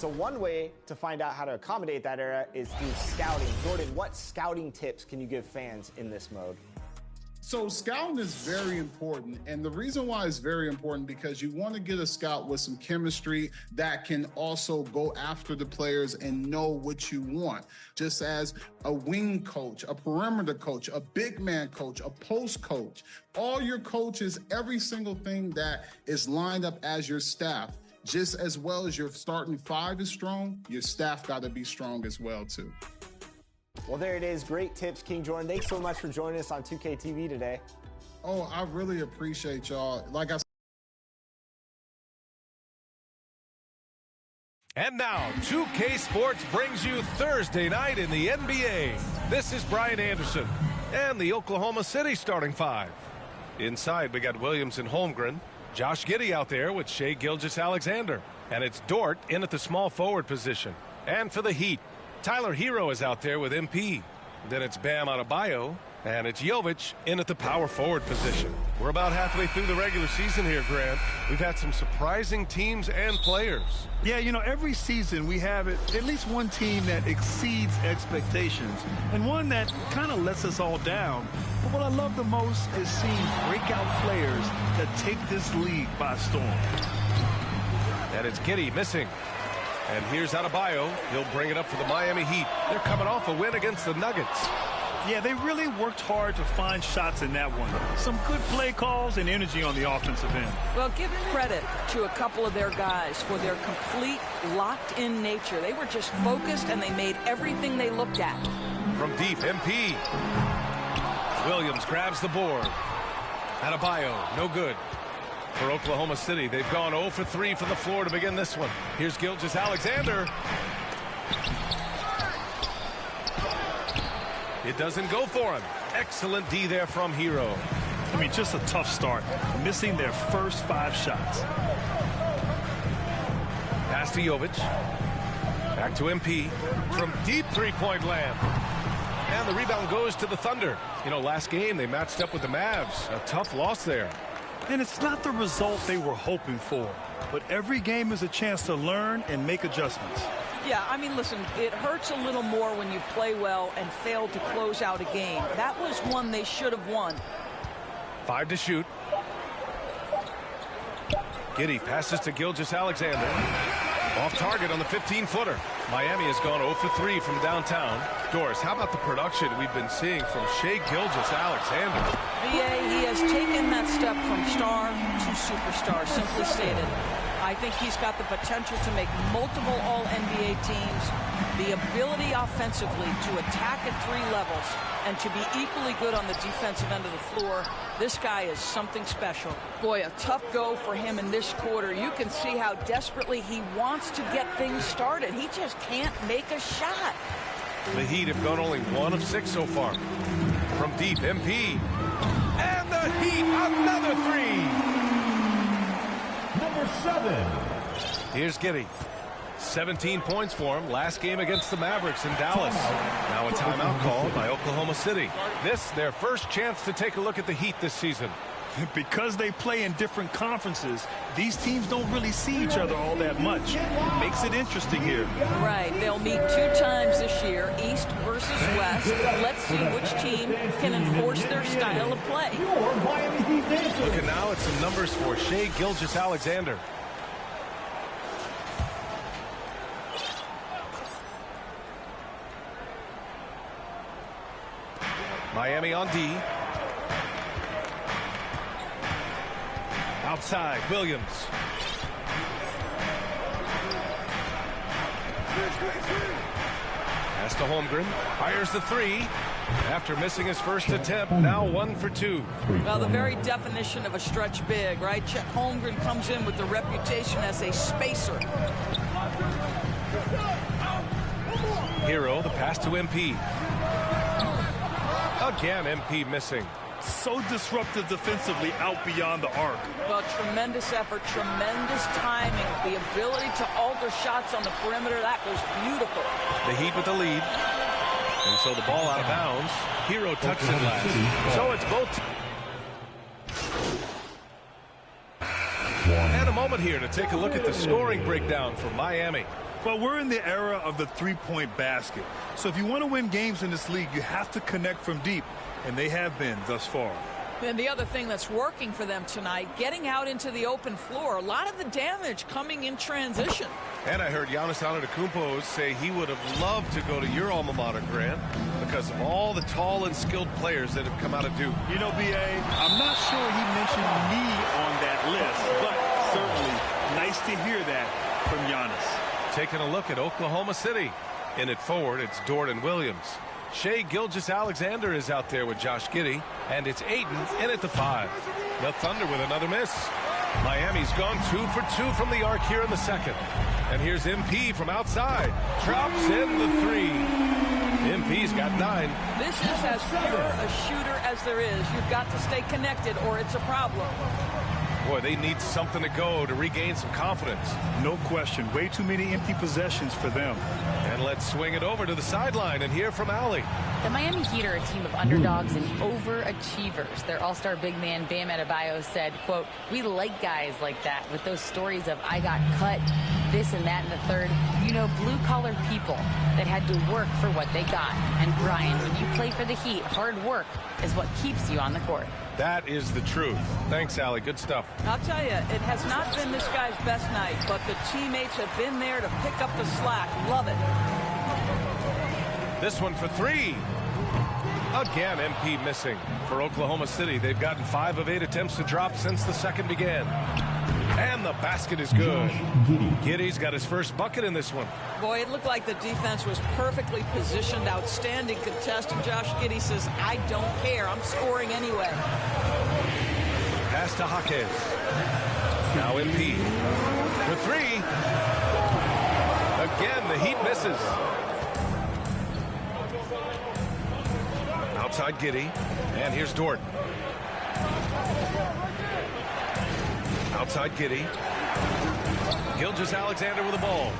So one way to find out how to accommodate that era is through scouting. Jordan, what scouting tips can you give fans in this mode? So scouting is very important, and the reason why it's very important because you want to get a scout with some chemistry that can also go after the players and know what you want. Just as a wing coach, a perimeter coach, a big man coach, a post coach, all your coaches, every single thing that is lined up as your staff, just as well as your starting five is strong, your staff got to be strong as well too. Well, there it is. Great tips, King Jordan. Thanks so much for joining us on 2K TV today. Oh, I really appreciate y'all. Like I said. And now, 2K Sports brings you Thursday night in the NBA. This is Brian Anderson and the Oklahoma City starting five. Inside, we got Williams and Holmgren. Josh Giddey out there with Shai Gilgeous-Alexander. And it's Dort in at the small forward position. And for the Heat, Tyler Hero is out there with MP. Then it's Bam Adebayo, and it's Jovic in at the power forward position. We're about halfway through the regular season here, Grant. We've had some surprising teams and players. Yeah, you know, every season we have at least one team that exceeds expectations and one that kind of lets us all down. But what I love the most is seeing breakout players that take this league by storm. And it's Giddey missing. And here's Adebayo. He'll bring it up for the Miami Heat. They're coming off a win against the Nuggets. Yeah, they really worked hard to find shots in that one. Some good play calls and energy on the offensive end. Well, give credit to a couple of their guys for their complete locked-in nature. They were just focused, and they made everything they looked at. From deep, MP. Williams grabs the board. Adebayo, no good. For Oklahoma City, they've gone 0 for 3 from the floor to begin this one. Here's Gilgeous-Alexander. It doesn't go for him. Excellent D there from Hero. I mean, just a tough start, missing their first 5 shots. Pass to Jovic. Back to MP. From deep three-point land. And the rebound goes to the Thunder. You know, last game they matched up with the Mavs. A tough loss there. And it's not the result they were hoping for. But every game is a chance to learn and make adjustments. Yeah, I mean, listen, it hurts a little more when you play well and fail to close out a game. That was one they should have won. 5 to shoot. Giddey passes to Gilgeous-Alexander. Off target on the 15-footer. Miami has gone 0 for 3 from downtown. Doris, how about the production we've been seeing from Shai Gilgeous-Alexander? He has taken that step from star to superstar, simply stated. I think he's got the potential to make multiple All-NBA teams, the ability offensively to attack at 3 levels, and to be equally good on the defensive end of the floor. This guy is something special. Boy, a tough go for him in this quarter. You can see how desperately he wants to get things started. He just can't make a shot. The Heat have gone only 1 of 6 so far. From deep, MP. And the Heat, another 3. Number 7. Here's Giddey. 17 points for him last game against the Mavericks in Dallas. Now a timeout called by Oklahoma City. This their first chance to take a look at the Heat this season. Because they play in different conferences, these teams don't really see each other all that much. Makes it interesting here. Right. They'll meet 2 times this year, East versus West. Let's see which team can enforce their style of play. Looking now at some numbers for Shai Gilgeous-Alexander. Miami on D. Outside, Williams. Pass to Holmgren. Fires the 3. After missing his first attempt, now 1 for 2. Well, the very definition of a stretch big, right? Chet Holmgren comes in with the reputation as a spacer. Hero, the pass to MP. Again, MP missing. So disruptive defensively out beyond the arc. Well, tremendous effort, tremendous timing, the ability to alter shots on the perimeter. That was beautiful. The Heat with the lead. And so the ball out of bounds. Hero tucks it last. So it's both. And a moment here to take a look at the scoring breakdown for Miami. Well, we're in the era of the three-point basket. So if you want to win games in this league, you have to connect from deep, and they have been thus far. And the other thing that's working for them tonight, getting out into the open floor, a lot of the damage coming in transition. And I heard Giannis Antetokounmpo say he would have loved to go to your alma mater, Grant, because of all the tall and skilled players that have come out of Duke. You know, B.A., I'm not sure he mentioned me on that list, but certainly nice to hear that from Giannis. Taking a look at Oklahoma City. In at forward, it's Dort and Williams. Shai Gilgeous-Alexander is out there with Josh Giddey, and it's Ayton in at the 5. The Thunder with another miss. Miami's gone 2 for 2 from the arc here in the second. And here's MP from outside. Drops in the 3. MP's got 9. This is as pure a shooter as there is. You've got to stay connected or it's a problem. Boy, they need something to go to regain some confidence. No question. Way too many empty possessions for them. And let's swing it over to the sideline and hear from Allie. The Miami Heat are a team of underdogs and overachievers. Their all-star big man, Bam Adebayo, said, quote, "We like guys like that with those stories of I got cut, this and that and the third. You know, blue-collar people that had to work for what they got. And Brian, when you play for the Heat, hard work is what keeps you on the court." That is the truth. Thanks, Allie. Good stuff. I'll tell you, it has not been this guy's best night, but the teammates have been there to pick up the slack. Love it. This one for 3. Again, MP missing for Oklahoma City. They've gotten 5 of 8 attempts to drop since the second began. And the basket is good. Giddey's got his first bucket in this one. Boy, it looked like the defense was perfectly positioned. Outstanding contest. And Josh Giddey says, I don't care. I'm scoring anyway. Pass to Jaquez. Now MP for 3. Again, the Heat misses. Outside Giddey. And here's Dort. Outside Giddey. Gilgeous-Alexander with the ball.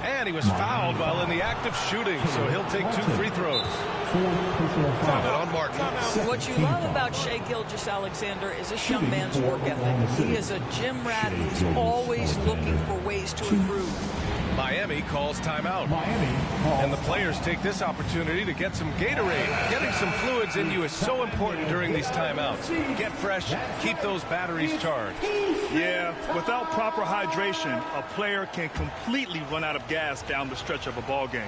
And he was fouled while in the act of shooting, so he'll take 2 free throws. Timeout on Martin. What you love about Shai Gilgeous-Alexander is this young man's work ethic. He is a gym rat who's always looking for ways to improve. Miami calls timeout. And the players take this opportunity to get some Gatorade. Getting some fluids in you is so important during these timeouts. Get fresh, keep those batteries charged. Yeah, without proper hydration, a player can completely run out of gas down the stretch of a ball game.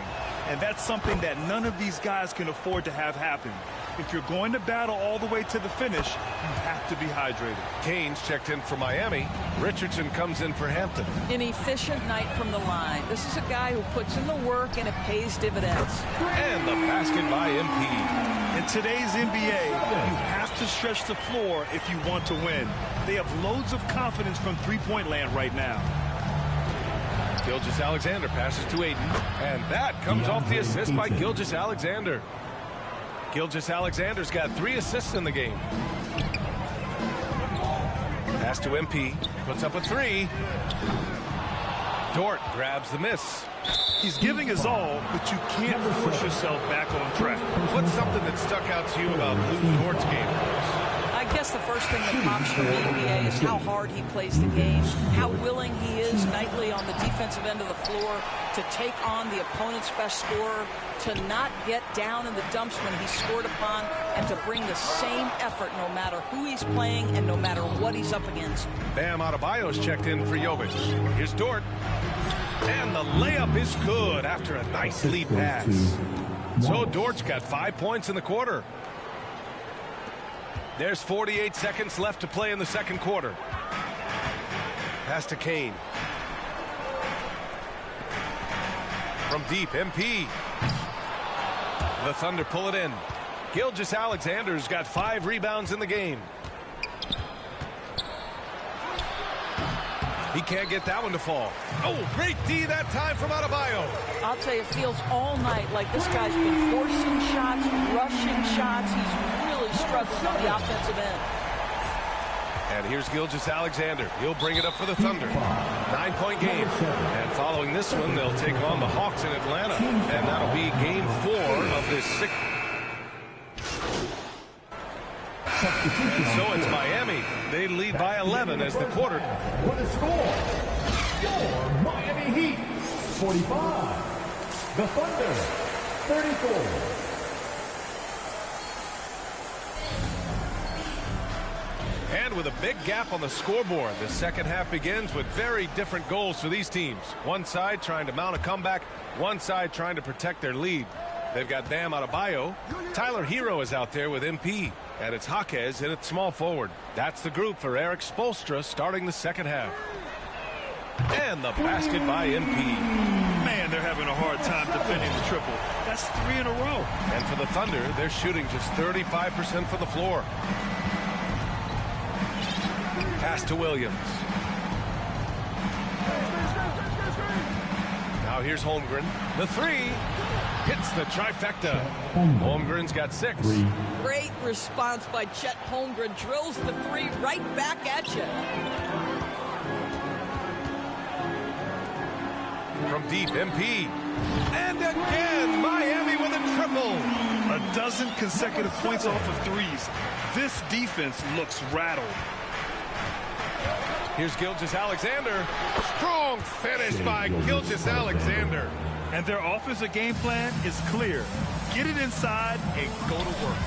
And that's something that none of these guys can afford to have happen. If you're going to battle all the way to the finish, you have to be hydrated. Canes checked in for Miami. Richardson comes in for Hampton. An efficient night from the line. This is a guy who puts in the work and it pays dividends. And the basket by MP. In today's NBA, you have to stretch the floor if you want to win. They have loads of confidence from three-point land right now. Gilgeous-Alexander passes to Ayton. And that comes off the assist by Gilgeous-Alexander. Gilgeous-Alexander's got 3 assists in the game. Pass to MP. Puts up a 3. Dort grabs the miss. He's giving his all, but you can't force yourself back on track. What's something that stuck out to you about Luke Dort's game? I guess the first thing that pops from the NBA is how hard he plays the game, how willing he is nightly on the defensive end of the floor to take on the opponent's best scorer, to not get down in the dumps when he's scored upon, and to bring the same effort no matter who he's playing and no matter what he's up against. Bam Adebayo's checked in for Jovic. Here's Dort. And the layup is good after a nice lead pass. So Dort's got 5 points in the quarter. There's 48 seconds left to play in the second quarter. Pass to Kane. From deep, MP. The Thunder pull it in. Gilgeous-Alexander's got 5 rebounds in the game. He can't get that one to fall. Oh, great D that time from Adebayo. I'll tell you, it feels all night like this guy's been forcing shots, rushing shots. He's really struggling on the offensive end. And here's Gilgeous-Alexander. He'll bring it up for the Thunder. 9-point game. And following this one, they'll take on the Hawks in Atlanta. And that'll be game 4 of this And so it's Miami. They lead by 11 as the quarter. What a score! Your Miami Heat, 45. The Thunder, 34. And with a big gap on the scoreboard, the second half begins with very different goals for these teams. One side trying to mount a comeback, one side trying to protect their lead. They've got Bam Adebayo. Tyler Hero is out there with MP. And it's Jaquez in at small forward. That's the group for Eric Spoelstra starting the second half. And the basket by MP. Man, they're having a hard time defending the triple. That's 3 in a row. And for the Thunder, they're shooting just 35% from the floor. Pass to Williams. Now here's Holmgren. The three hits the trifecta. Holmgren's got 6. Great response by Chet Holmgren. Drills the three right back at you. From deep, MP. And again, Miami with a triple. A dozen consecutive points off of threes. This defense looks rattled. Here's Gilgeous-Alexander. Strong finish by Gilgeous-Alexander. And their offensive game plan is clear. Get it inside and go to work.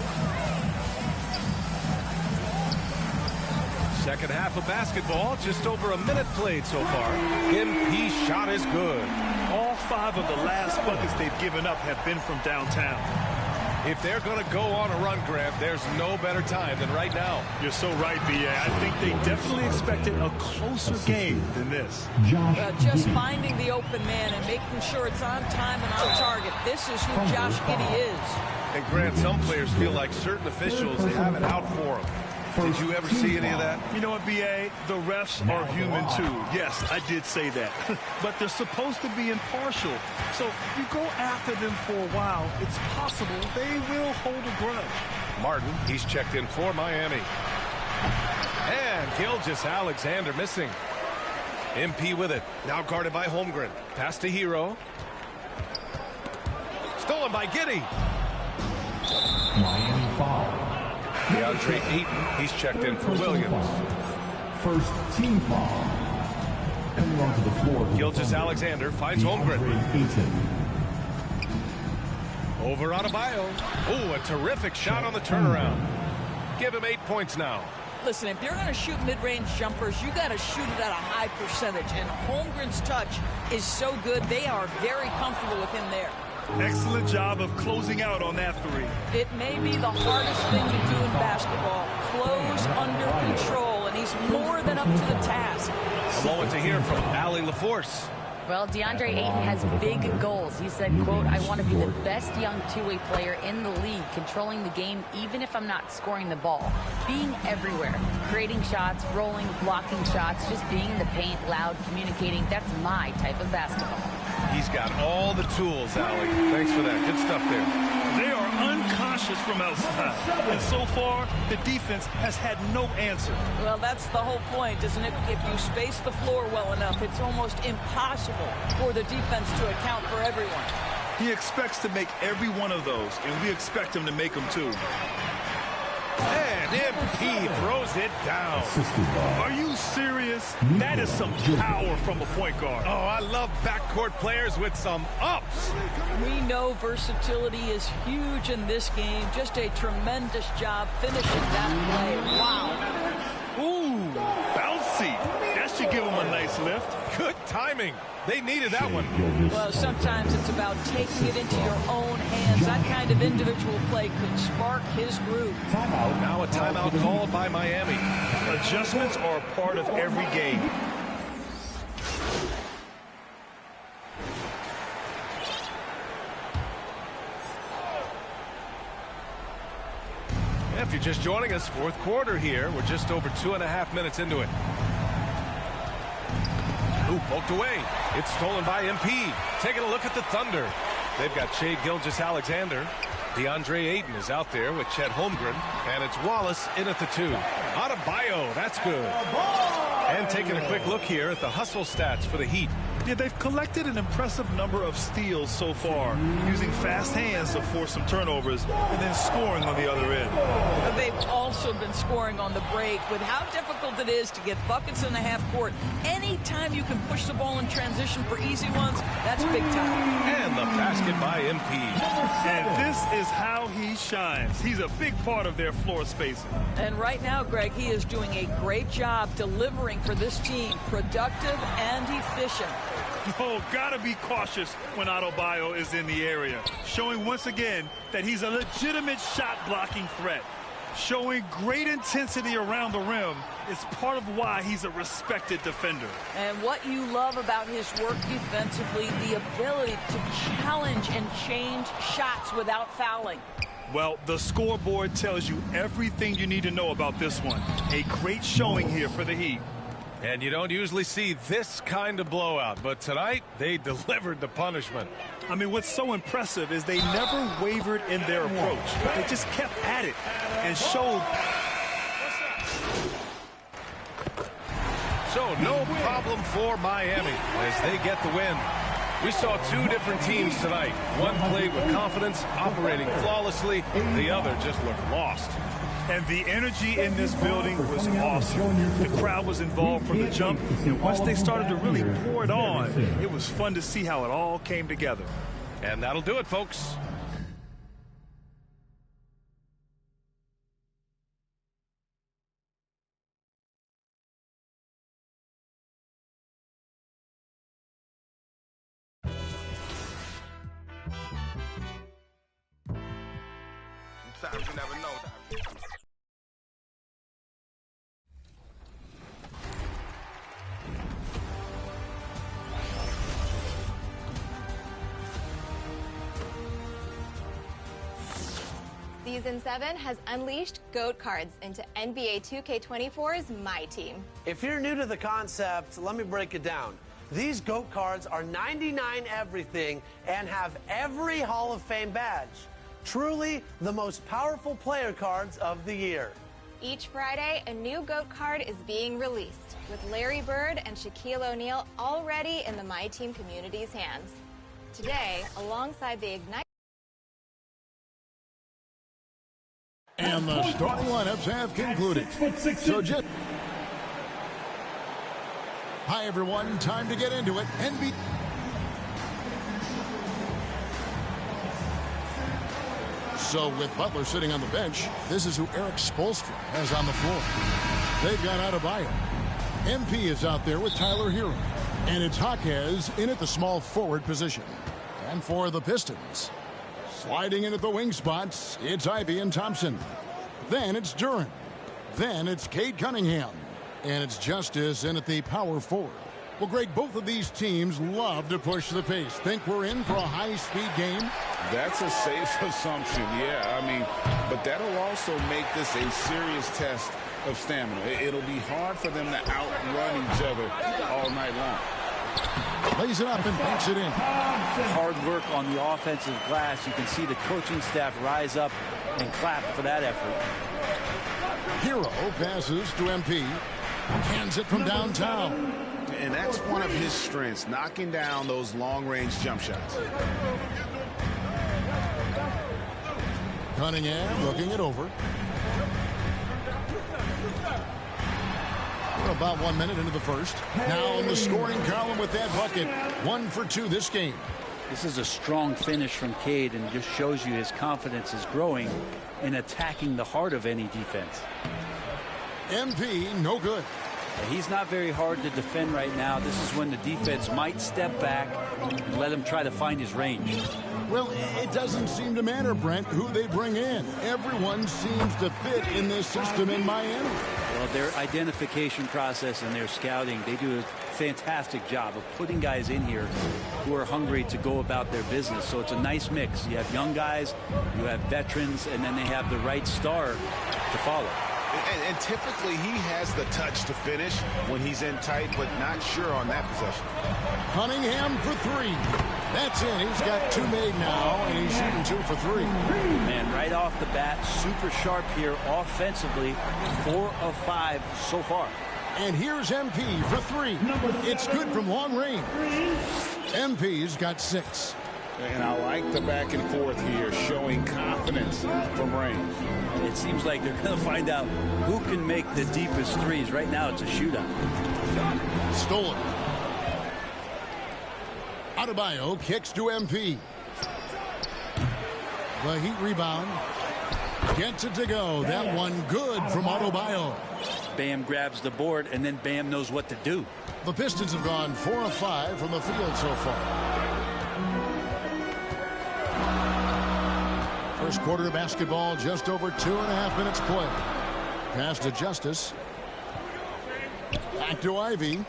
Second half of basketball, just over a minute played so far. MP shot is good. All 5 of the last buckets they've given up have been from downtown. If they're going to go on a run, Grant, there's no better time than right now. You're so right, B.A. I think they definitely expected a closer game than this. Just finding the open man and making sure it's on time and on target. This is who Josh Giddey is. And Grant, some players feel like certain officials, they have it out for them. Did you ever see any of that? You know what, B.A.? The refs are human, too. Yes, I did say that. But they're supposed to be impartial. So if you go after them for a while, it's possible they will hold a grudge. Martin, he's checked in for Miami. And Gilgeous-Alexander missing. MP with it. Now guarded by Holmgren. Pass to Hero. Stolen by Giddey. Miami foul. DeAndre Ayton, he's checked in for Williams. First team foul. Coming onto the floor. Gilgeous-Alexander finds Holmgren. Over Adebayo. Ooh, a terrific shot on the turnaround. Give him 8 points now. Listen, if you're going to shoot mid-range jumpers, you got to shoot it at a high percentage. And Holmgren's touch is so good, they are very comfortable with him there. Excellent job of closing out on that 3. It may be the hardest thing to do in basketball. Close under control, and he's more than up to the task. A moment to hear from Allie LaForce. Well, DeAndre Ayton has big goals. He said, quote, I want to be the best young two-way player in the league, controlling the game even if I'm not scoring the ball. Being everywhere, creating shots, rolling, blocking shots, just being in the paint, loud, communicating. That's my type of basketball. He's got all the tools, Allie. Thanks for that. Good stuff there. They are unconscious from outside. And so far, the defense has had no answer. Well, that's the whole point, isn't it? If you space the floor well enough, it's almost impossible for the defense to account for everyone. He expects to make every one of those, and we expect him to make them too. And MP throws it down. Are you serious? That is some power from a point guard. Oh, I love backcourt players with some ups. We know versatility is huge in this game. Just a tremendous job finishing that play. Wow. Ooh, bouncy. That should give him a nice lift. Good timing. They needed that one. Well, sometimes it's about taking it into your own hands. That kind of individual play could spark his groove. Now a timeout called by Miami. Adjustments are a part of every game. If you're just joining us, fourth quarter here. We're just over 2.5 minutes into it. Ooh, poked away. It's stolen by MP. Taking a look at the Thunder. They've got Shai Gilgeous-Alexander. DeAndre Ayton is out there with Chet Holmgren. And it's Wallace in at the 2. Adebayo, that's good. And taking a quick look here at the hustle stats for the Heat. Yeah, they've collected an impressive number of steals so far, using fast hands to force some turnovers and then scoring on the other end. They've also been scoring on the break. With how difficult it is to get buckets in the half court, anytime you can push the ball in transition for easy ones, that's big time. And the basket by MP. And this is how he shines. He's a big part of their floor spacing. And right now, Greg, he is doing a great job delivering for this team, productive and efficient. Oh, gotta be cautious when Adebayo is in the area, showing once again that he's a legitimate shot-blocking threat. Showing great intensity around the rim is part of why he's a respected defender. And what you love about his work defensively, the ability to challenge and change shots without fouling. Well, the scoreboard tells you everything you need to know about this one. A great showing here for the Heat. And you don't usually see this kind of blowout, but tonight they delivered the punishment. I mean, what's so impressive is they never wavered in their approach. They just kept at it and showed. So no problem for Miami as they get the win. We saw two different teams tonight. One played with confidence, operating flawlessly. The other just looked lost. And the energy in this building was awesome. The crowd was involved from the jump, and once they started to really pour it on, it was fun to see how it all came together. And that'll do it, folks. Sometimes you never know. Season 7 has unleashed GOAT cards into Nba2k24's My Team. If you're new to the concept, let me break it down. These GOAT cards are 99 everything and have every Hall of Fame badge. Truly the most powerful player cards of the year. Each Friday, a new GOAT card is being released, with Larry Bird and Shaquille O'Neal already in the My Team community's hands. Today, alongside the Ignite. And the starting lineups have concluded. So just... Hi, everyone. Time to get into it. So with Butler sitting on the bench, this is who Eric Spoelstra has on the floor. They've got Adebayo. MP is out there with Tyler Hero. And it's Jaquez in at the small forward position. And for the Pistons, sliding in at the wing spots, it's Ivy and Thompson. Then it's Duran. Then it's Cade Cunningham. And it's Justice in at the power forward. Well, Greg, both of these teams love to push the pace. Think we're in for a high-speed game? That's a safe assumption, yeah. I mean, but that'll also make this a serious test of stamina. It'll be hard for them to outrun each other all night long. Lays it up and banks it in. Hard work on the offensive glass. You can see the coaching staff rise up and clap for that effort. Hero passes to MP. Hands it from downtown. And that's one of his strengths, knocking down those long-range jump shots. Cunningham looking it over. We're about 1 minute into the first. Now in the scoring column with that bucket. 1 for 2 this game. This is a strong finish from Cade and just shows you his confidence is growing in attacking the heart of any defense. MP, no good. He's not very hard to defend right now. This is when the defense might step back and let him try to find his range. Well, it doesn't seem to matter, Brent, who they bring in. Everyone seems to fit in this system in Miami. Well, their identification process and their scouting, they do a fantastic job of putting guys in here who are hungry to go about their business. So it's a nice mix. You have young guys, you have veterans, and then they have the right star to follow. And typically he has the touch to finish when he's in tight, but not sure on that possession. Cunningham for 3. That's it. He's got 2 made now, and he's shooting 2 for 3. Man, right off the bat, super sharp here offensively. 4 of 5 so far. And here's MP for 3. It's good from long range. MP's got 6. And I like the back and forth here, showing confidence from range. It seems like they're going to find out who can make the deepest threes. Right now, it's a shootout. Stolen. Adebayo kicks to MP. The Heat rebound. Gets it to go. That one good from Adebayo. Bam grabs the board, and then Bam knows what to do. The Pistons have gone 4 of 5 from the field so far. First quarter of basketball, just over 2.5 minutes played. Pass to Justice. Back to Ivy.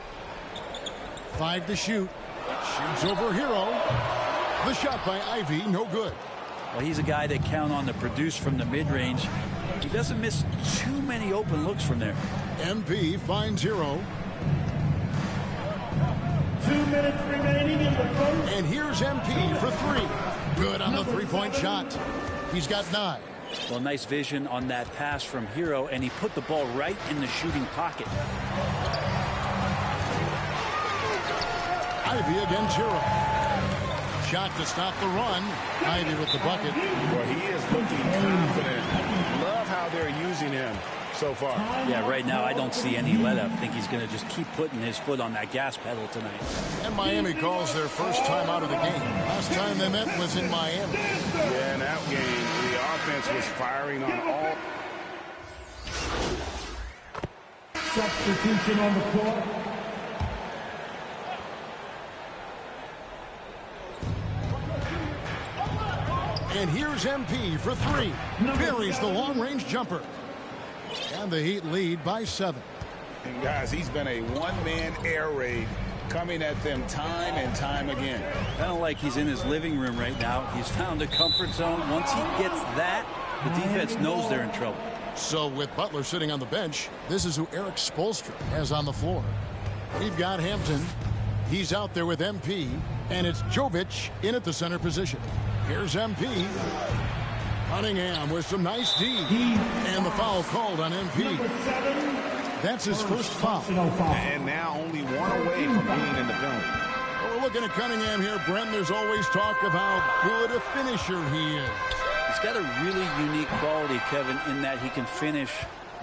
5 to shoot. Shoots over Hero. The shot by Ivy, no good. Well, he's a guy that count on to produce from the mid-range. He doesn't miss too many open looks from there. MP finds Hero. 2 minutes remaining in the first. And here's MP for 3. Good on the three-point shot. He's got 9. Well, nice vision on that pass from Hero, and he put the ball right in the shooting pocket. Ivy against Hero. Shot to stop the run. Ivy with the bucket. Well, he is looking confident. Love how they're using him so far. Yeah, right now I don't see any let up. I think he's going to just keep putting his foot on that gas pedal tonight. And Miami calls their first time out of the game. Last time they met was in Miami. Yeah, in that game, the offense was firing on all. Substitution on the court. And here's MP for 3. Buries the long-range jumper. And the Heat lead by 7. And guys, he's been a one-man air raid coming at them time and time again. Kind of like he's in his living room right now. He's found a comfort zone. Once he gets that, the defense knows they're in trouble. So with Butler sitting on the bench, this is who Eric Spoelstra has on the floor. We've got Hampton. He's out there with MP. And it's Jovic in at the center position. Here's MP. Cunningham with some nice D. And the foul called on MP. That's his first foul. And now only one away from being in the penalty. Well, we're looking at Cunningham here, Brent. There's always talk of how good a finisher he is. He's got a really unique quality, Kevin, in that he can finish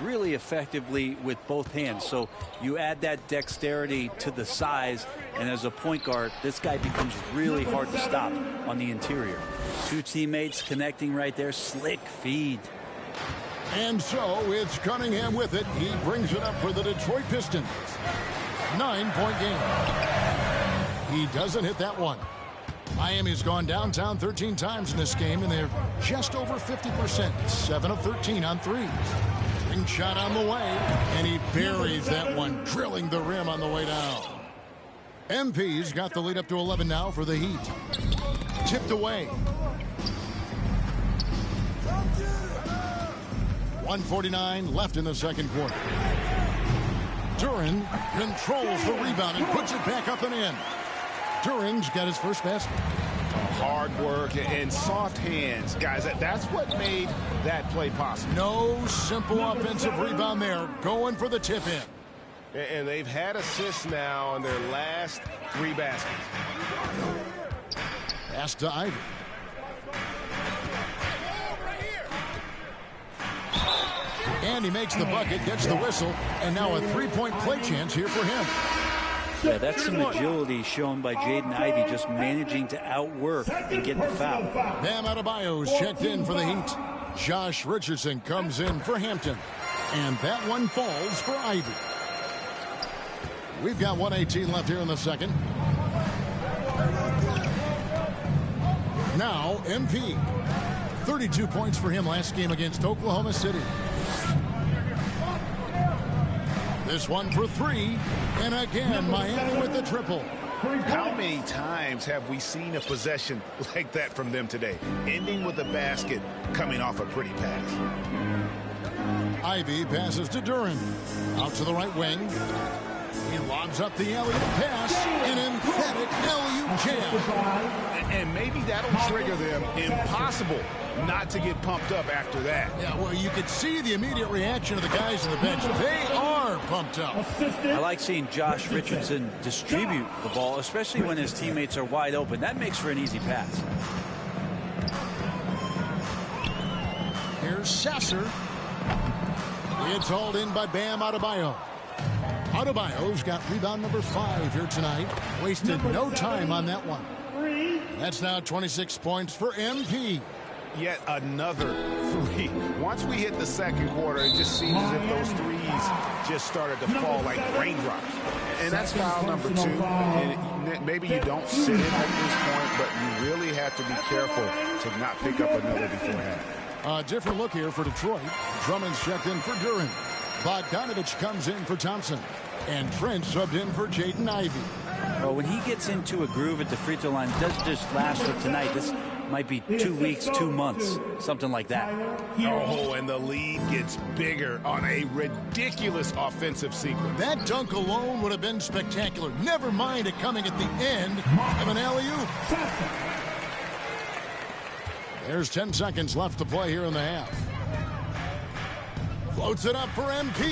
really effectively with both hands. So you add that dexterity to the size, and as a point guard, this guy becomes really hard to stop on the interior. 2 teammates connecting right there. Slick feed. And so it's Cunningham with it. He brings it up for the Detroit Pistons. 9-point game. He doesn't hit that one. Miami's gone downtown 13 times in this game, and they're just over 50%. 7 of 13 on threes. Ring shot on the way, and he buries that one, drilling the rim on the way down. MP's got the lead up to 11 now for the Heat. Tipped away. 1:49 left in the second quarter. Duran controls the rebound and puts it back up and in. Duran's got his first basket. Hard work and soft hands. Guys, that's what made that play possible. No simple offensive rebound there. Going for the tip-in. And they've had assists now on their last 3 baskets. Pass to Ivy. And he makes the bucket, gets the whistle, and now a 3-point play chance here for him. Yeah, that's some agility shown by Jaden Ivey, just managing to outwork and get the foul. Bam Adebayo's checked in for the Heat. Josh Richardson comes in for Hampton. And that one falls for Ivy. We've got 1:18 left here in the second. Now, MP. 32 points for him last game against Oklahoma City. This one for 3. And again, Miami with the triple. How many times have we seen a possession like that from them today? Ending with a basket, coming off a pretty pass. Ivy passes to Duran. Out to the right wing. He lobs up the alley-oop pass. An emphatic alley-oop jam. And maybe that'll trigger them. Impossible not to get pumped up after that. Yeah, well, you could see the immediate reaction of the guys on the bench. They are pumped up. I like seeing Josh Richardson distribute the ball, especially when his teammates are wide open. That makes for an easy pass. Here's Sasser. It's hauled in by Bam Adebayo. Adebayo's got rebound number 5 here tonight. Wasted no time on that one. That's now 26 points for MP. Yet another 3. Once we hit the second quarter, it just seems as if those threes just started to fall like raindrops. And that's foul number 2. And maybe you don't sit it at this point, but you really have to be careful to not pick up another beforehand. A different look here for Detroit. Drummond's checked in for Duren. Bogdanovich comes in for Thompson. And Trent subbed in for Jaden Ivey. Well, when he gets into a groove at the free throw line, it doesn't just last for tonight. This might be 2 weeks, 2 months, something like that. Oh, and the lead gets bigger on a ridiculous offensive sequence. That dunk alone would have been spectacular. Never mind it coming at the end of an alley-oop. There's 10 seconds left to play here in the half. Floats it up for MP.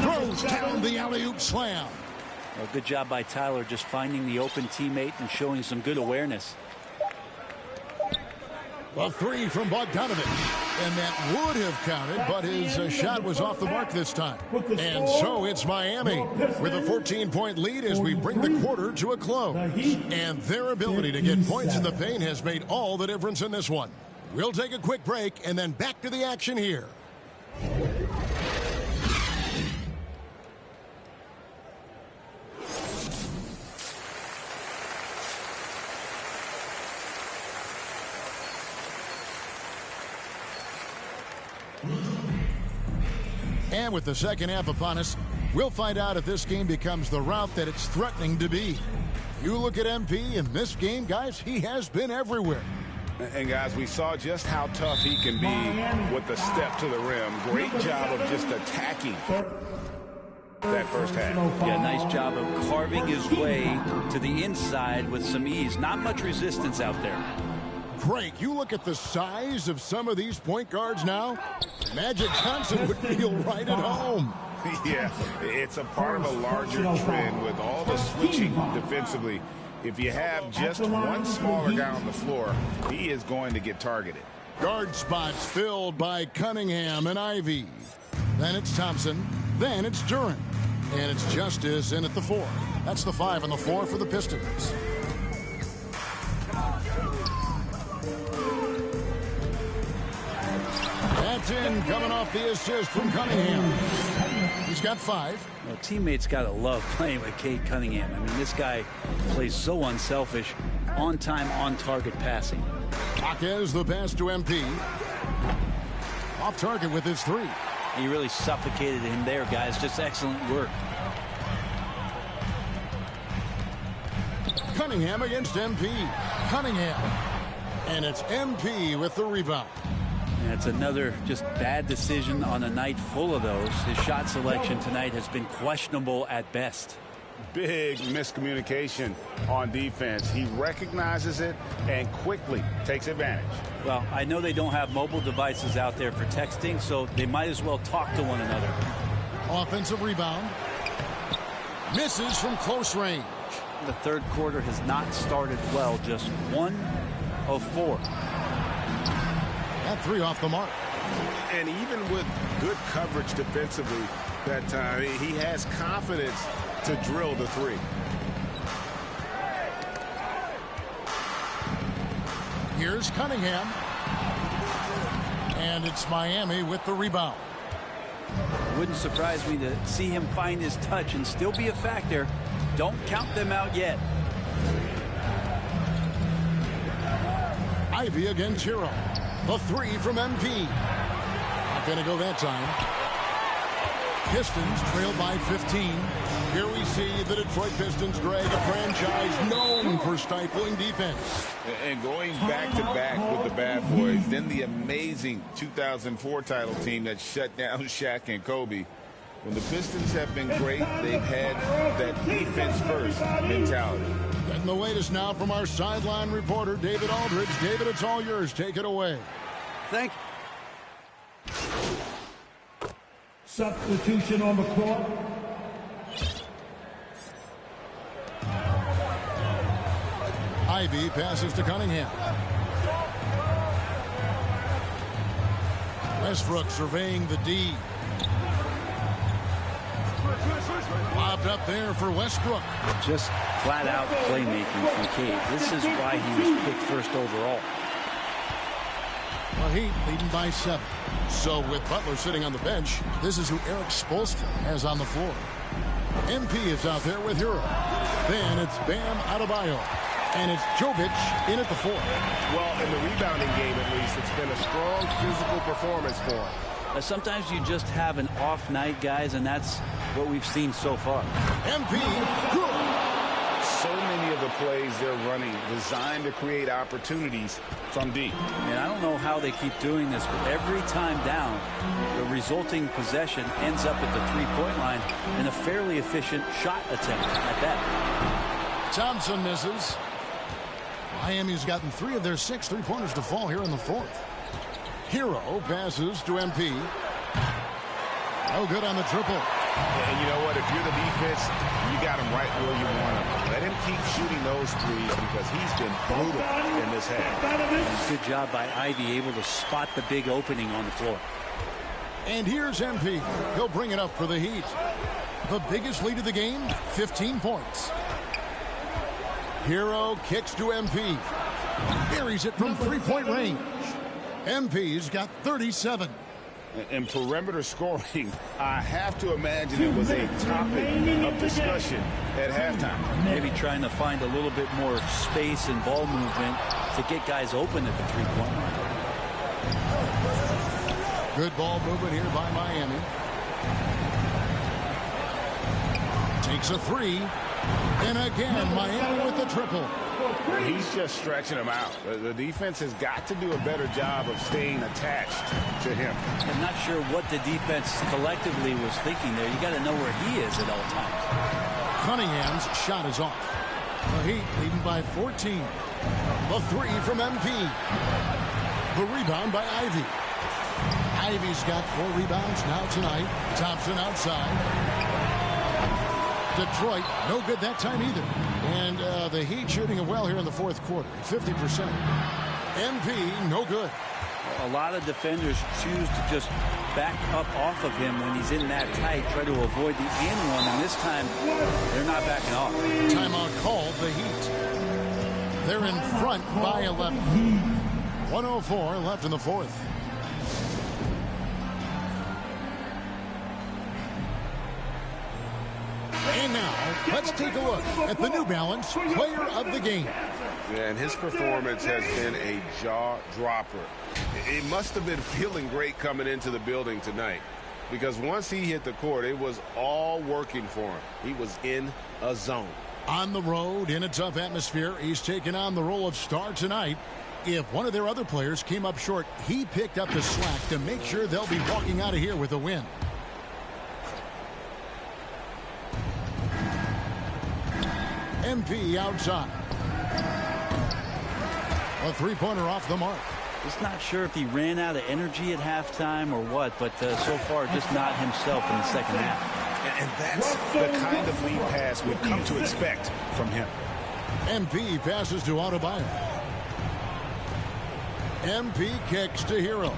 Throws down the alley-oop slam. Well, good job by Tyler just finding the open teammate and showing some good awareness. A 3 from Bogdanovich. And that would have counted, but his shot was off the mark this time. And so it's Miami with a 14-point lead as we bring the quarter to a close. And their ability to get points in the paint has made all the difference in this one. We'll take a quick break and then back to the action here. And with the second half upon us, we'll find out if this game becomes the route that it's threatening to be. You look at MP in this game, guys, he has been everywhere. And guys, we saw just how tough he can be with the step to the rim. Great job of just attacking that first half. Yeah, nice job of carving his way to the inside with some ease. Not much resistance out there. Craig, you look at the size of some of these point guards now. Magic Johnson would feel right at home. Yeah, it's a part of a larger trend with all the switching defensively. If you have just one smaller guy on the floor, he is going to get targeted. Guard spots filled by Cunningham and Ivey. Then it's Thompson. Then it's Duren. And it's Justice in at the 4. That's the 5 and the 4 for the Pistons. That's in, coming off the assist from Cunningham. He's got 5. Well, teammates got to love playing with Cade Cunningham. I mean, this guy plays so unselfish, on time, on target passing. Jaquez the pass to MP. Off target with his 3. He really suffocated him there, guys. Just excellent work. Cunningham against MP. Cunningham. And it's MP with the rebound. And it's another just bad decision on a night full of those. His shot selection tonight has been questionable at best. Big miscommunication on defense. He recognizes it and quickly takes advantage. Well, I know they don't have mobile devices out there for texting, so they might as well talk to one another. Offensive rebound. Misses from close range. The third quarter has not started well. Just 1 of 4. That 3 off the mark. And even with good coverage defensively that time, he has confidence to drill the 3. Here's Cunningham. And it's Miami with the rebound. Wouldn't surprise me to see him find his touch and still be a factor. Don't count them out yet. Ivey against Hero. A 3 from MP. Not going to go that time. Pistons trail by 15. Here we see the Detroit Pistons drag a franchise known for stifling defense. And going back-to-back with the bad boys, then the amazing 2004 title team that shut down Shaq and Kobe. When the Pistons have been great, they've had that defense-first mentality. Getting the latest now from our sideline reporter, David Aldridge. David, it's all yours. Take it away. Thank you. Substitution on the court. Ivy passes to Cunningham. Westbrook surveying the D. Lobbed up there for Westbrook. Just flat-out playmaking from Cade. This is why he was picked first overall. The Heat leading by 7. So with Butler sitting on the bench, this is who Eric Spoelstra has on the floor. MP is out there with Hero. Then it's Bam Adebayo. And it's Jovic in at the 4. Well, in the rebounding game, at least, it's been a strong physical performance for him. Sometimes you just have an off night, guys, and that's what we've seen so far. MP, good. So many of the plays they're running designed to create opportunities from deep. And I don't know how they keep doing this, but every time down, the resulting possession ends up at the three-point line in a fairly efficient shot attempt at that. Thompson misses. Miami's gotten 3 of their 6 3-pointers to fall here in the 4th. Hero passes to MP. No good on the triple. And you know what? If you're the defense, you got him right where you want him. Let him keep shooting those threes because he's been brutal in this half. Good job by Ivy, able to spot the big opening on the floor. And here's MP. He'll bring it up for the Heat. The biggest lead of the game, 15 points. Hero kicks to MP. Buries it from 3-point range. MP's got 37. In perimeter scoring, I have to imagine it was a topic of discussion at halftime. Maybe trying to find a little bit more space and ball movement to get guys open at the three-point line. Good ball movement here by Miami. Takes a 3. And again, Miami with the triple. He's just stretching him out. The defense has got to do a better job of staying attached to him. I'm not sure what the defense collectively was thinking there. You got to know where he is at all times. Cunningham's shot is off. The Heat leading by 14. The 3 from MP. The rebound by Ivy. Ivy's got 4 rebounds now tonight. Thompson outside. Detroit, no good that time either. And the Heat shooting it well here in the 4th quarter, 50%. MP, no good. A lot of defenders choose to just back up off of him when he's in that tight, try to avoid the and one, and this time they're not backing off. Timeout called, the Heat. They're in front by 11. 1:04 left in the 4th. And now, let's take a look at the New Balance Player of the Game. Yeah, and his performance has been a jaw-dropper. It must have been feeling great coming into the building tonight because once he hit the court, it was all working for him. He was in a zone. On the road, in a tough atmosphere, he's taken on the role of star tonight. If one of their other players came up short, he picked up the slack to make sure they'll be walking out of here with a win. MP outside. A 3-pointer off the mark. Just not sure if he ran out of energy at halftime or what, but so far just not himself in the second half. And that's the kind of lead pass we've come to expect from him. MP passes to Adebayo. MP kicks to Hero.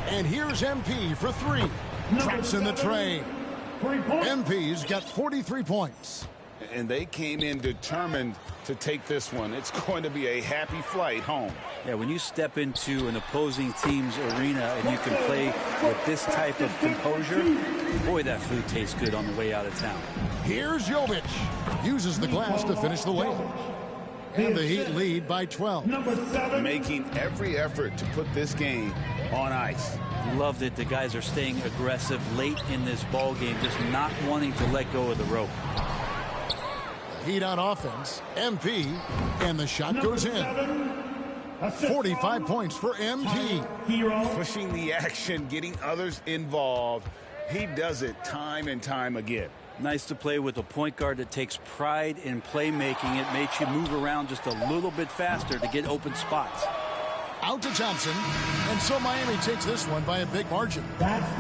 And here's MP for 3. Traps in the tray. MP's got 43 points. And they came in determined to take this one. It's going to be a happy flight home. Yeah, when you step into an opposing team's arena and you can play with this type of composure, boy, that food tastes good on the way out of town. Here's Jovic. Uses the glass to finish the layup. And the Heat lead by 12. Making every effort to put this game on ice. Love that the guys are staying aggressive late in this ball game, just not wanting to let go of the rope. Heat on offense. MP, and the shot goes in. 45 points for MP. Pushing the action, getting others involved. He does it time and time again. Nice to play with a point guard that takes pride in playmaking. It makes you move around just a little bit faster to get open spots. Out to Thompson. And so Miami takes this one by a big margin.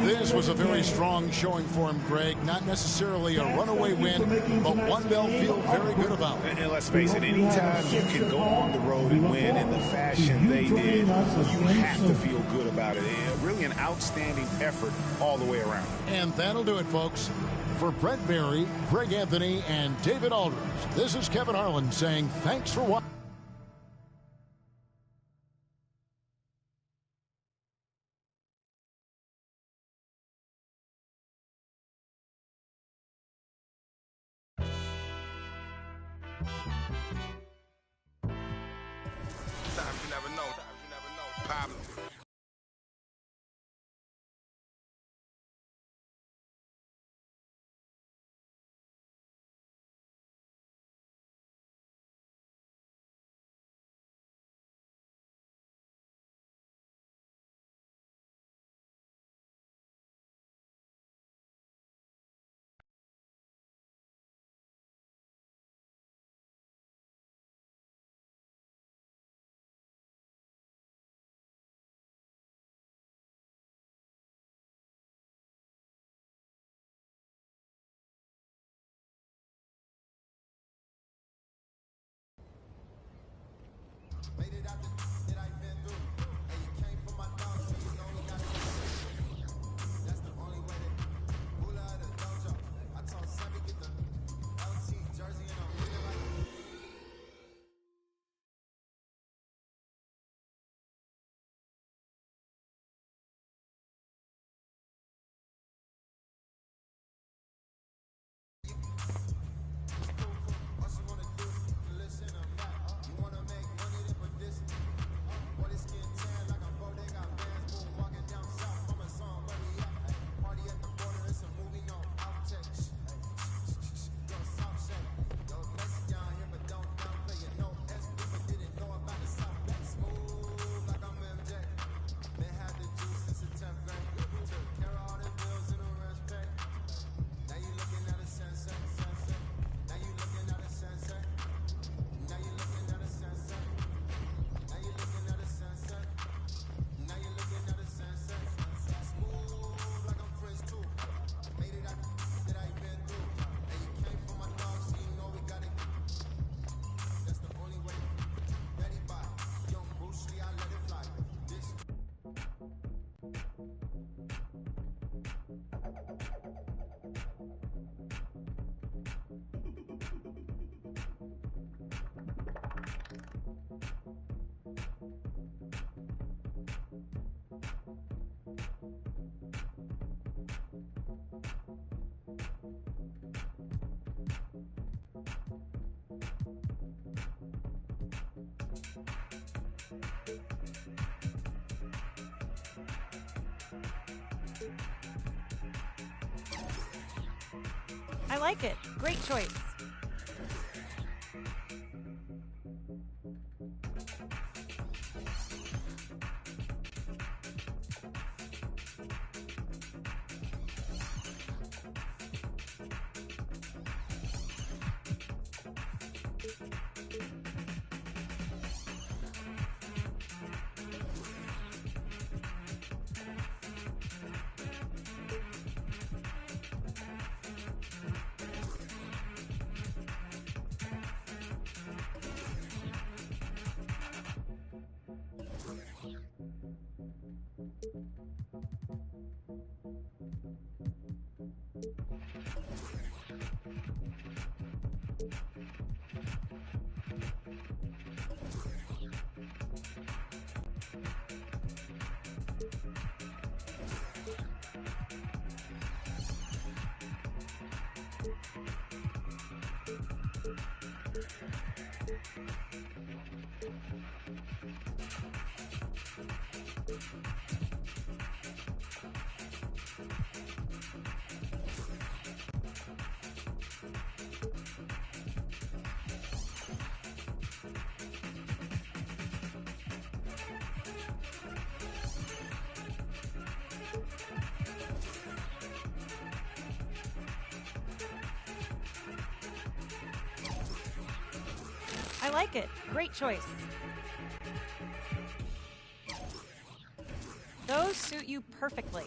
This was a very strong showing for him, Greg. Not necessarily a runaway win, but one they'll feel very good about. And let's face it, anytime you can go on the road and win in the fashion they did, you have to feel good about it. Really an outstanding effort all the way around. And that'll do it, folks. For Brett Berry, Greg Anthony, and David Aldridge, this is Kevin Harlan saying thanks for watching. Sometimes you never know. Pablo. I like it. Great choice. I like it. Great choice. Those suit you perfectly.